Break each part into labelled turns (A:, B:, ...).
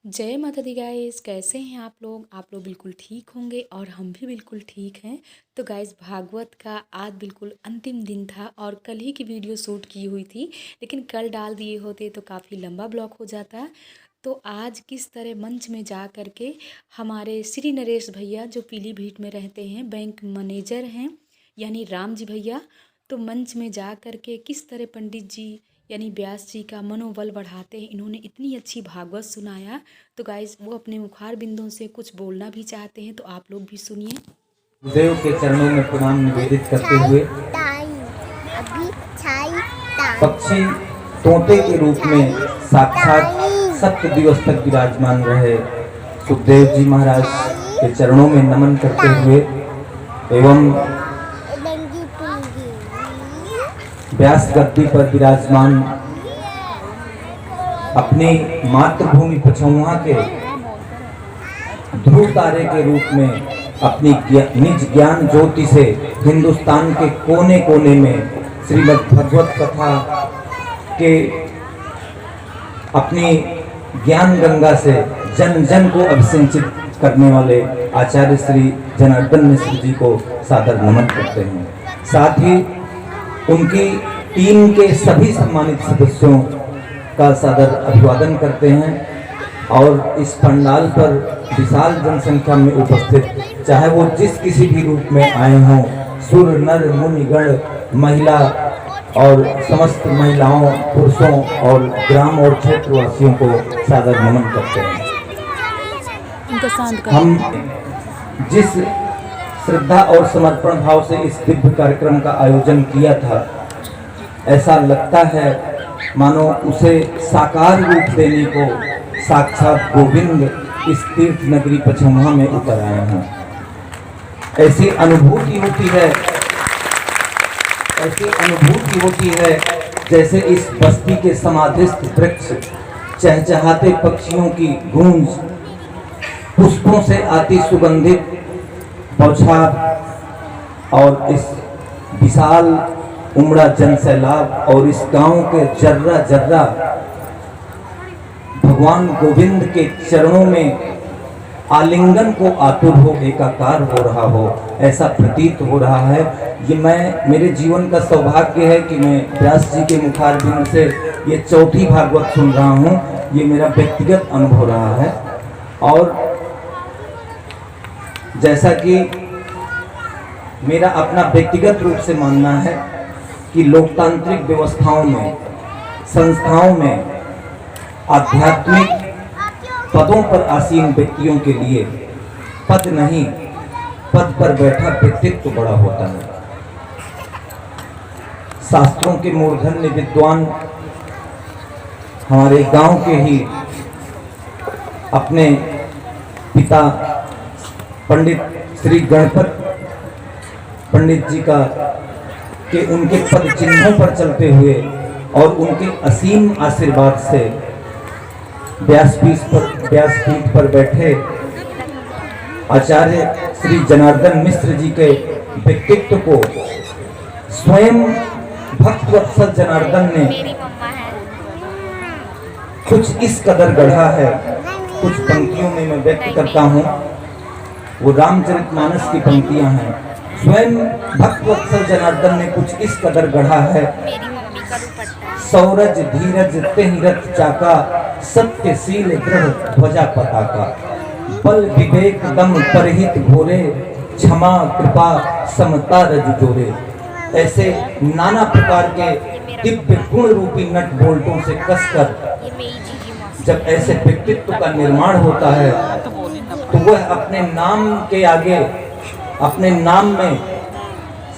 A: जय माता दी गाइस, कैसे हैं आप लोग। बिल्कुल ठीक होंगे और हम भी बिल्कुल ठीक हैं। तो गाइस, भागवत का आज बिल्कुल अंतिम दिन था और कल ही की वीडियो शूट की हुई थी, लेकिन कल डाल दिए होते तो काफ़ी लंबा ब्लॉग हो जाता। तो आज किस तरह मंच में जा कर के हमारे श्री नरेश भैया, जो पीलीभीत में रहते हैं, बैंक मैनेजर हैं, यानी राम जी भैया, तो मंच में जा कर के किस तरह पंडित जी यानी व्यास जी का मनोबल बढ़ाते हैं। इन्होंने इतनी अच्छी भागवत सुनाया। तो गाइस, वो अपने मुखार बिंदों से कुछ बोलना भी चाहते हैं, तो आप लोग भी सुनिए।
B: देव के चरणों में प्रणाम निवेदित करते हुए पक्षी तोते के रूप में साक्षात 7 दिवस तक विराजमान रहे सुखदेव जी महाराज के चरणों में नमन करते हुए एवं व्यास गद्दी पर विराजमान अपनी मातृभूमि पछौआ के ध्रुव तारे के रूप में अपनी निज ज्ञान ज्योति से हिंदुस्तान के कोने कोने में श्रीमद् भगवत कथा के अपनी ज्ञान गंगा से जन जन को अभिसिंचित करने वाले आचार्य श्री जनार्दन मिश्र जी को सादर नमन करते हैं। साथ ही उनकी टीम के सभी सम्मानित सदस्यों का सादर अभिवादन करते हैं और इस पंडाल पर विशाल जनसंख्या में उपस्थित, चाहे वो जिस किसी भी रूप में आए हों, सुर नर मुनिगण, महिला और समस्त महिलाओं, पुरुषों और ग्राम और क्षेत्रवासियों को सादर नमन करते हैं। हम जिस श्रद्धा और समर्पण भाव से इस दिव्य कार्यक्रम का आयोजन किया था, ऐसा लगता है मानो उसे साकार रूप देने को साक्षात गोविंद इस तीर्थ नगरी पछौआ में उतर आए हैं। ऐसी अनुभूति होती है जैसे इस बस्ती के समाधिस्थ वृक्ष, चहचहाते पक्षियों की गूंज, पुष्पों से आती सुगंधित बौछार और इस विशाल उमड़ा जन सैलाब और इस गांव के जर्रा जर्रा भगवान गोविंद के चरणों में आलिंगन को आतुर हो, एकाकार हो रहा हो, ऐसा प्रतीत हो रहा है। ये मेरे जीवन का सौभाग्य है कि मैं व्यास जी के मुखारबिंद से ये चौथी भागवत सुन रहा हूँ। ये मेरा व्यक्तिगत अनुभव रहा है और जैसा कि मेरा अपना व्यक्तिगत रूप से मानना है कि लोकतांत्रिक व्यवस्थाओं में, संस्थाओं में आध्यात्मिक पदों पर आसीन व्यक्तियों के लिए पद नहीं, पद पर बैठा व्यक्तित्व बड़ा होता है। शास्त्रों के मूर्धन्य विद्वान हमारे गांव के ही अपने पिता पंडित श्री गणपत पंडित जी का के उनके पद चिन्हों पर चलते हुए और उनके असीम आशीर्वाद से व्यासपीठ पर बैठे आचार्य श्री जनार्दन मिश्र जी के व्यक्तित्व को स्वयं भक्तवत्सल जनार्दन ने कुछ इस कदर गढ़ा है। कुछ पंक्तियों में मैं व्यक्त करता हूँ, वो रामचरितमानस की पंक्तियां हैं। स्वयं भक्तवत्सल जनार्दन ने कुछ इस कदर गढ़ा है। सौरज धीरज तेहरत चाका, सत्यशील दृढ़ ध्वजा पताका, बल विवेक दम परहित घोरे, क्षमा कृपा समता रज जोरे। ऐसे नाना प्रकार के दिव्य गुण रूपी नट बोल्टों से कसकर जब ऐसे व्यक्तित्व का निर्माण होता है तो वह अपने नाम के आगे, अपने नाम में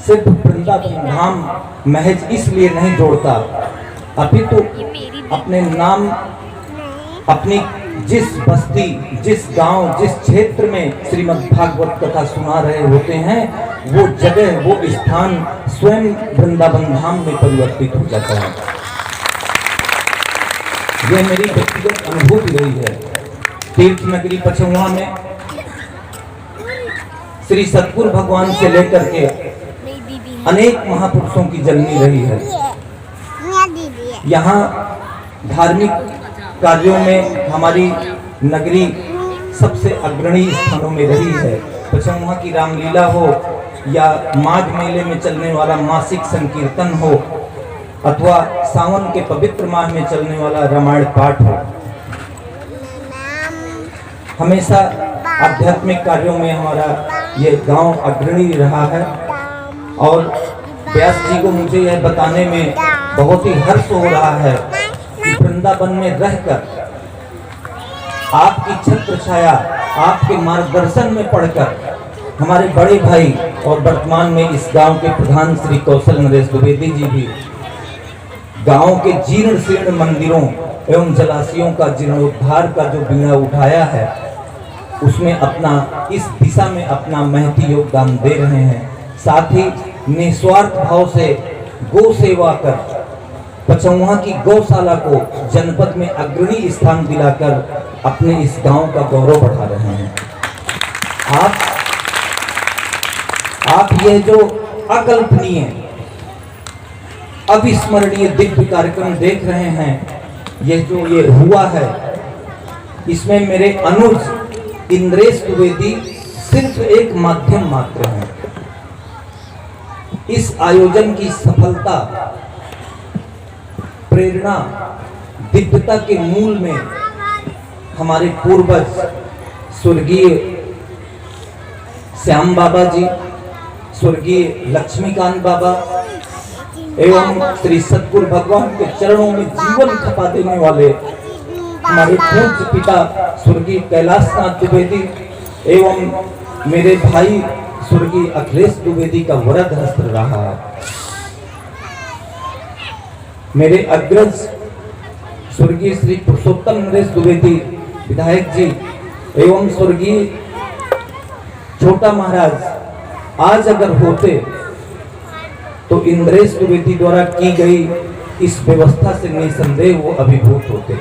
B: सिर्फ वृंदावन धाम महज इसलिए नहीं जोड़ता, अपितु अपने नाम, अपनी जिस बस्ती, जिस गांव, जिस क्षेत्र में श्रीमद् भागवत कथा सुना रहे होते हैं, वो जगह, वो स्थान स्वयं वृंदावन धाम में परिवर्तित हो जाता है। यह मेरी व्यक्तिगत अनुभूति रही है। तीर्थ नगरी पछौआ में श्री सतगुरु भगवान से लेकर के अनेक महापुरुषों की जन्मी रही है। यहाँ धार्मिक कार्यों में हमारी नगरी सबसे अग्रणी स्थानों में रही है। पचौहा की रामलीला हो या माघ मेले में चलने वाला मासिक संकीर्तन हो अथवा सावन के पवित्र माह में चलने वाला रामायण पाठ हो, हमेशा आध्यात्मिक कार्यों में हमारा ये गांव अग्रणी रहा है। और व्यास जी को मुझे यह बताने में बहुत ही हर्ष हो रहा है कि वृंदावन में रहकर आपकी छत्र छाया, आपके मार्गदर्शन में पढ़कर हमारे बड़े भाई और वर्तमान में इस गांव के प्रधान श्री कौशल नरेश द्विवेदी जी भी गांव के जीर्ण शीर्ण मंदिरों एवं जलाशयों का जीर्णोद्धार का जो बीड़ा उठाया है, उसमें अपना इस दिशा में अपना महती योगदान दे रहे हैं। साथ ही निस्वार्थ भाव से गौ सेवा कर पचौहा की गौशाला को जनपद में अग्रणी स्थान दिलाकर अपने इस गांव का गौरव बढ़ा रहे हैं। आप यह जो अकल्पनीय अविस्मरणीय दिव्य कार्यक्रम देख रहे हैं, ये हुआ है, इसमें मेरे अनुज इंद्रेश द्विवेदी सिर्फ एक माध्यम मात्र हैं। इस आयोजन की सफलता, प्रेरणा, दिव्यता के मूल में हमारे पूर्वज स्वर्गीय श्याम बाबा जी, स्वर्गीय लक्ष्मीकांत बाबा एवं श्री सतगुरु भगवान के चरणों में जीवन खपा देने वाले हमारे पूज्य पिता स्वर्गीय कैलाशनाथ द्विवेदी एवं मेरे भाई स्वर्गीय अखिलेश द्विवेदी का वरद हस्त रहा है। मेरे अग्रज स्वर्गीय श्री पुरुषोत्तम नरेश द्विवेदी विधायक जी एवं स्वर्गीय छोटा महाराज आज अगर होते तो इंद्रेश द्विवेदी द्वारा की गई इस व्यवस्था से निसंदेह वो अभिभूत होते।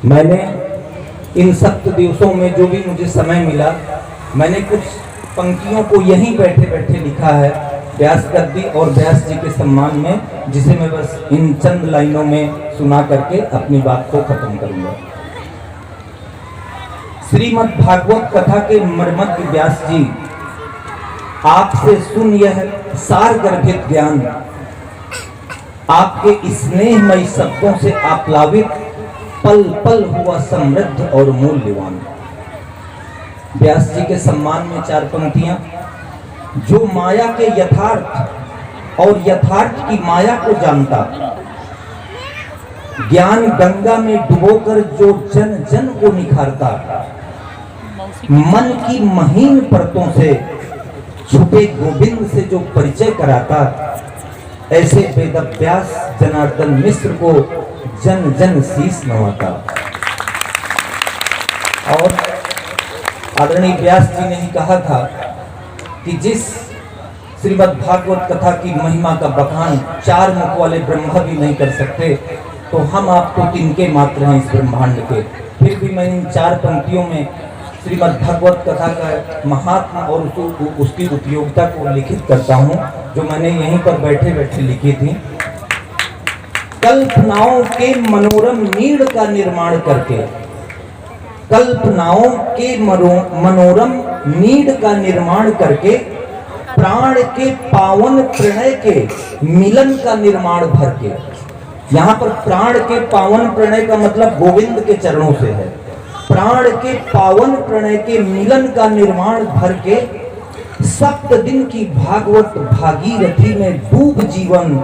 B: मैंने इन 7 दिवसों में जो भी मुझे समय मिला, मैंने कुछ पंक्तियों को यहीं बैठे बैठे लिखा है व्यास गद्दी और व्यास जी के सम्मान में, जिसे मैं बस इन चंद लाइनों में सुना करके अपनी बात को खत्म करूंगा। श्रीमद् भागवत कथा के मर्मज्ञ व्यास जी, आपसे सुन यह सार गर्भित ज्ञान, आपके स्नेहमयी शब्दों से आप्लावित पल पल हुआ समृद्ध और मूल्यवान। व्यास जी के सम्मान में 4 पंक्तियां। जो माया के यथार्थ और यथार्थ की माया को जानता, ज्ञान गंगा में डुबोकर जो जन जन को निखारता, मन की महीन परतों से छुपे गोविंद से जो परिचय कराता, ऐसे वेदव्यास जनार्दन मिश्र को जन जन शीश नवाता। और आदरणीय व्यास जी ने ही कहा था कि जिस श्रीमद् भागवत कथा की महिमा का बखान 4 मुख वाले ब्रह्मा भी नहीं कर सकते, तो हम आपको तिनके मात्र हैं इस ब्रह्मांड के। फिर भी मैं इन 4 पंक्तियों में श्रीमद् भागवत कथा का महात्मा और उसकी उपयोगिता को लिखित करता हूँ, जो मैंने यहीं पर बैठे बैठे लिखी थी। कल्पनाओं के मनोरम नीड़ का निर्माण करके, कल्पनाओं के मनोरम नीड़ का निर्माण करके, प्राण के पावन प्रणय के मिलन का निर्माण भर के। यहाँ पर प्राण के पावन प्रणय का मतलब गोविंद के चरणों से है। प्राण के पावन प्रणय के मिलन का निर्माण भर के, 7 दिन की भागवत भागीरथी में डूब जीवन,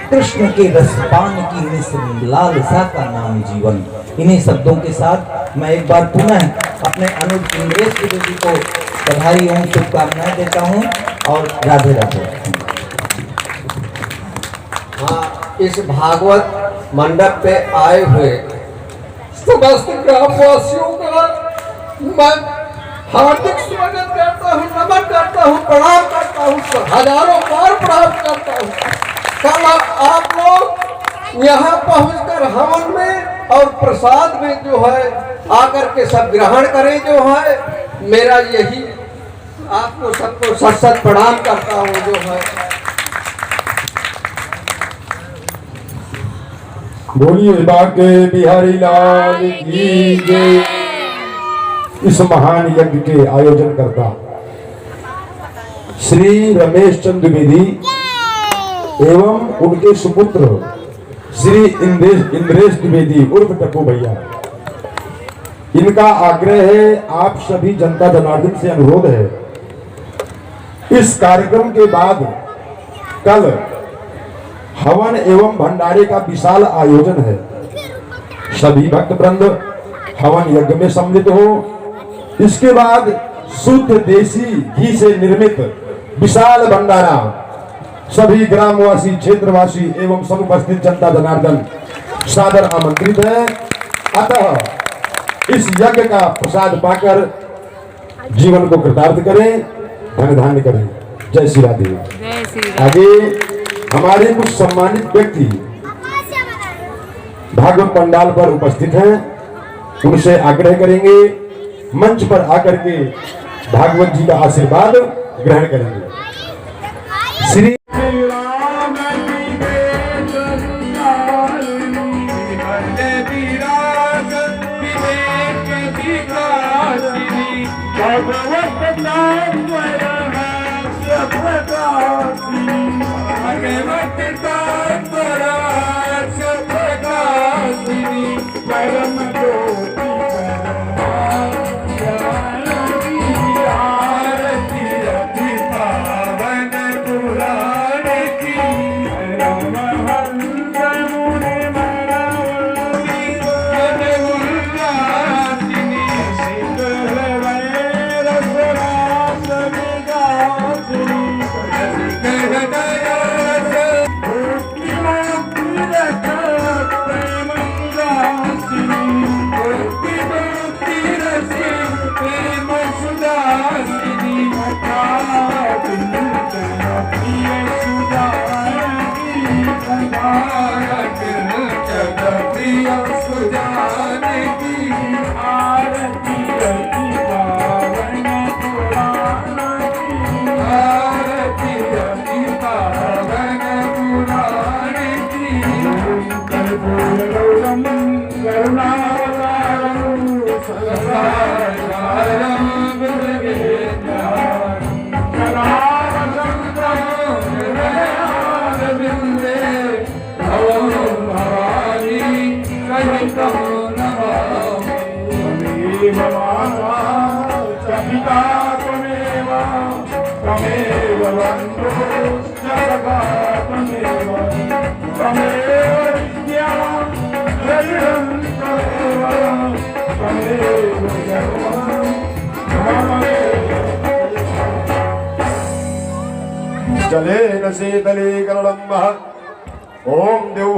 B: कृष्ण के रसपान की निस्सिम लालसा का नाम जीवन। इन्हीं शब्दों के साथ मैं एक बार पुनः अपने अनुज इंद्रेश द्विवेदी को बधाई एवं शुभकामनाएं देता हूं और राधे राधे।
C: हाँ, इस भागवत मंडप पे आए हुए समस्त ग्रामवासियों का मैं हार्दिक स्वागत करता हूँ, नमन करता हूँ, प्रणाम करता हूँ, हजारों बार प्रणाम करता हूँ। कल आप लोग यहाँ पहुँचकर हवन में और प्रसाद में जो है आकर के सब ग्रहण करें। जो है मेरा यही आपको सबको सत सत प्रणाम करता हूँ। जो है
D: बोलिए बाके बिहारी लाल की जय। इस महान यज्ञ के आयोजन करता श्री रमेश चंद्र द्विवेदी एवं उनके सुपुत्र श्री इंद्रेश द्विवेदी उर्फ टप्पू भैया, इनका आग्रह है, आप सभी जनता जनार्दन से अनुरोध है, इस कार्यक्रम के बाद कल हवन एवं भंडारे का विशाल आयोजन है। सभी भक्तवृंद हवन यज्ञ में सम्मिलित हो। इसके बाद शुद्ध देसी घी से निर्मित विशाल भंडारा सभी ग्रामवासी, क्षेत्रवासी एवं समुपस्थित जनता जनार्दन सादर आमंत्रित है। अतः इस यज्ञ का प्रसाद पाकर जीवन को कृतार्थ करें, धन धान्य करें। जय श्री राधे। आगे हमारे कुछ सम्मानित व्यक्ति भागवत पंडाल पर उपस्थित हैं, उनसे आग्रह करेंगे मंच पर आकर के भागवत जी का आशीर्वाद ग्रहण करेंगे। श्री जले न शीतले कलम्बः ओम देव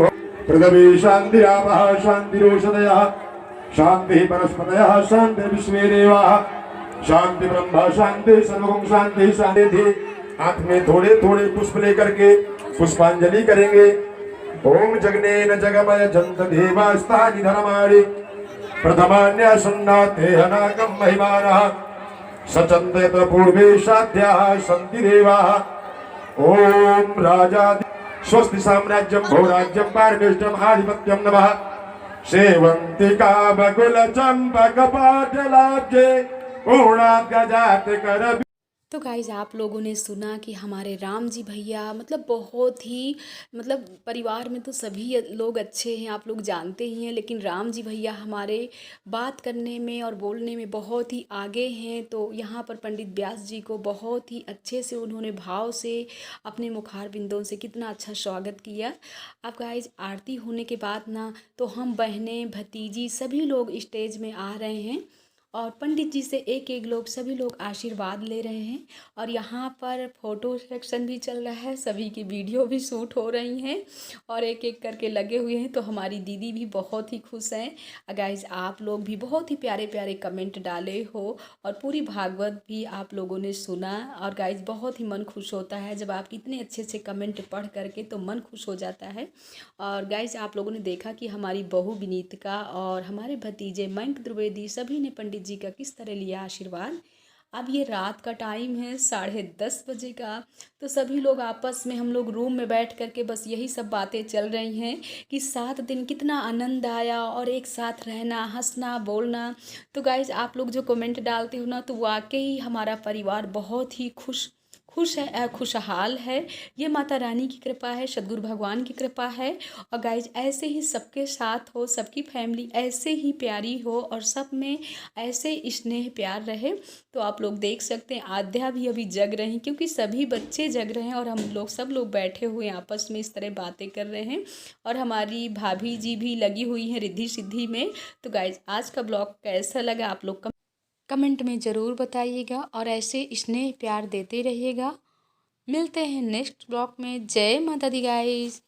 D: पृथ्वी शान्तिरापः शान्तिरोषधयः शान्तिः परस्पतयः शान्ति विश्वे देवाः शांति ब्रह्म शांति सर्वम शांति शांति। हाथ में थोड़े थोड़े पुष्प लेकर के पुष्पांजलि करेंगे। ओम जगने न जगमय जंत देवास्तानि धनमाणि प्रथमान्य सुन्नाते हनाकम महिमानः सचन्ते पूर्वे साध्याः सन्ति देवाः। ओम राजा स्वस्ति साम्राज्यम भोराज्यम पारमेष्टम आधिपत्यम नमः सेवन्ति कामकुल चंपक पाटलाब्जे पूर्णागजात कर।
A: तो गाइज़ आप लोगों ने सुना कि हमारे राम जी भैया मतलब बहुत ही मतलब परिवार में तो सभी लोग अच्छे हैं, आप लोग जानते ही हैं, लेकिन राम जी भैया हमारे बात करने में और बोलने में बहुत ही आगे हैं। तो यहाँ पर पंडित व्यास जी को बहुत ही अच्छे से उन्होंने भाव से अपने मुखार बिंदों से कितना अच्छा स्वागत किया। अब गाइज़ आरती होने के बाद ना तो हम बहनें भतीजी सभी लोग स्टेज में आ रहे हैं और पंडित जी से एक एक लोग सभी लोग आशीर्वाद ले रहे हैं। और यहाँ पर फ़ोटो सेक्शन भी चल रहा है, सभी की वीडियो भी शूट हो रही हैं और एक एक करके लगे हुए हैं। तो हमारी दीदी भी बहुत ही खुश हैं। गाइज़ आप लोग भी बहुत ही प्यारे प्यारे कमेंट डाले हो और पूरी भागवत भी आप लोगों ने सुना। और गाइज़ बहुत ही मन खुश होता है जब आप इतने अच्छे अच्छे कमेंट पढ़ करके, तो मन खुश हो जाता है। और गाइज़ आप लोगों ने देखा कि हमारी बहू विनीतिका और हमारे भतीजे मयंक द्विवेदी सभी ने पंडित जी का किस तरह लिया आशीर्वाद। अब ये रात का टाइम है 10:30 बजे का। तो सभी लोग आपस में हम लोग रूम में बैठ कर के बस यही सब बातें चल रही हैं कि 7 दिन कितना आनंद आया और एक साथ रहना, हंसना, बोलना। तो गाइज आप लोग जो कमेंट डालते हो ना, तो वाकई हमारा परिवार बहुत ही खुश है, खुशहाल है। ये माता रानी की कृपा है, सद्गुरु भगवान की कृपा है। और गाइज ऐसे ही सबके साथ हो, सबकी फैमिली ऐसे ही प्यारी हो और सब में ऐसे स्नेह प्यार रहे। तो आप लोग देख सकते हैं आद्या भी अभी जग रही हैं, क्योंकि सभी बच्चे जग रहे हैं और हम लोग सब लोग बैठे हुए हैं आपस में इस तरह बातें कर रहे हैं। और हमारी भाभी जी भी लगी हुई हैं रिद्धि सिद्धि में। तो गाइज आज का ब्लॉग कैसा लगा आप लोग कमेंट में ज़रूर बताइएगा और ऐसे स्नेह प्यार देते रहिएगा। मिलते हैं नेक्स्ट ब्लॉग में। जय माता दी गाइस।